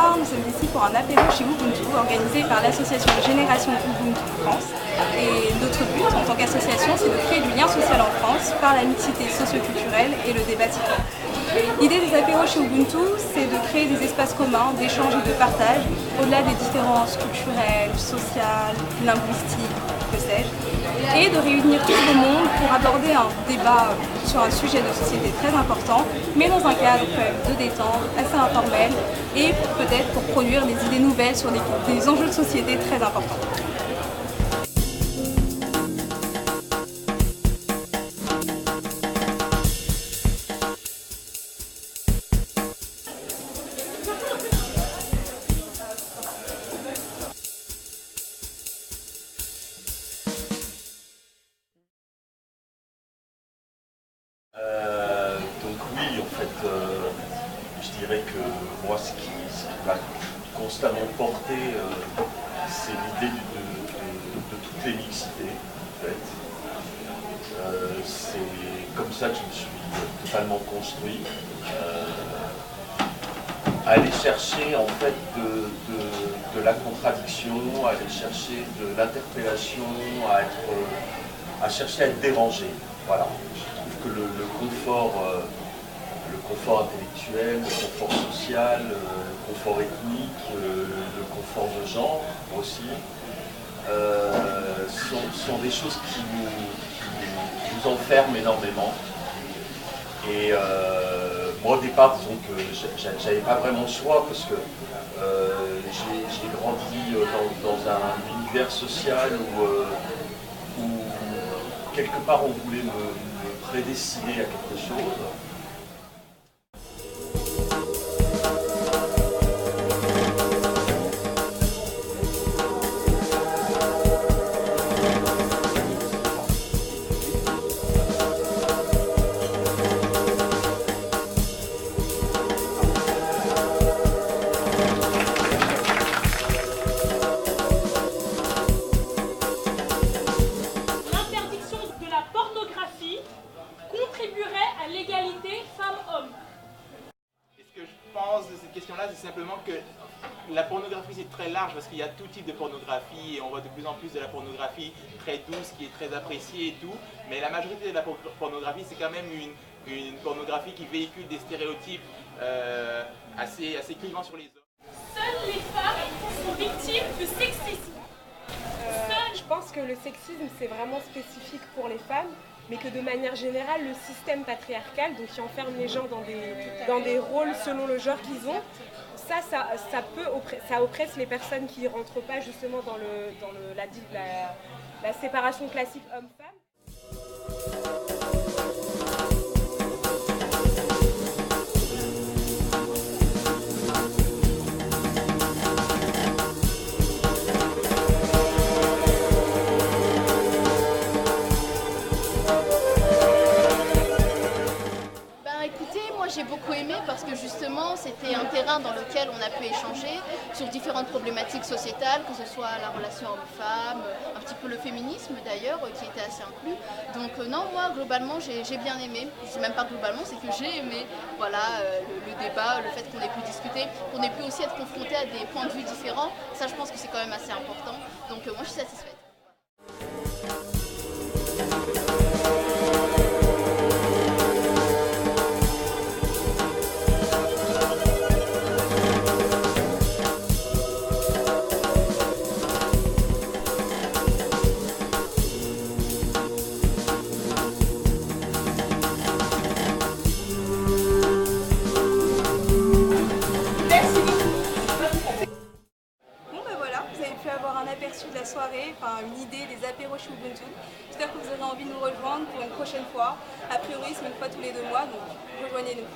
soir, nous sommes ici pour un apéro chez Ubuntu organisé par l'association Génération Ubuntu France. Et notre but en tant qu'association, c'est de créer du lien social en France par la mixité socio-culturelle et le débat citoyen. L'idée des apéros chez Ubuntu, c'est de créer des espaces communs, d'échange et de partage, au-delà des différences culturelles, sociales, linguistiques, que sais-je, et de réunir tout le monde pour aborder un débat sur un sujet de société très important, mais dans un cadre quand même de détente, assez informel, et peut-être pour produire des idées nouvelles sur des enjeux de société très importants. Donc oui, en fait, je dirais que moi, ce qui m'a constamment porté, c'est l'idée de toutes les mixités, en fait. C'est comme ça que je me suis totalement construit. Aller chercher en fait de la contradiction, aller chercher de l'interpellation, à chercher à être dérangé. Voilà. Je trouve que le confort intellectuel, le confort social, le confort ethnique, le confort de genre aussi, sont des choses qui nous enferment énormément. Et moi au départ, disons que j'avais pas vraiment le choix parce que j'ai grandi dans un univers social où quelque part on voulait me prédestiner à quelque chose. Cette question-là, c'est simplement que la pornographie c'est très large parce qu'il y a tout type de pornographie et on voit de plus en plus de la pornographie très douce qui est très appréciée et tout, mais la majorité de la pornographie c'est quand même une pornographie qui véhicule des stéréotypes assez clivants sur les hommes. Seules les femmes sont victimes de sexisme. Je pense que le sexisme c'est vraiment spécifique pour les femmes, mais que de manière générale, le système patriarcal, donc qui enferme les gens dans des rôles selon le genre qu'ils ont, ça oppresse les personnes qui ne rentrent pas justement dans la séparation classique homme-femme. J'ai beaucoup aimé parce que justement c'était un terrain dans lequel on a pu échanger sur différentes problématiques sociétales, que ce soit la relation homme-femme, un petit peu le féminisme d'ailleurs qui était assez inclus. Donc non, moi globalement j'ai bien aimé, c'est même pas globalement, c'est que j'ai aimé voilà, le débat, le fait qu'on ait pu discuter, qu'on ait pu aussi être confronté à des points de vue différents. Ça je pense que c'est quand même assez important, donc moi je suis satisfaite. De la soirée, enfin une idée des apéros chez Ubuntu. J'espère que vous aurez envie de nous rejoindre pour une prochaine fois. A priori, c'est une fois tous les 2 mois, donc rejoignez-nous.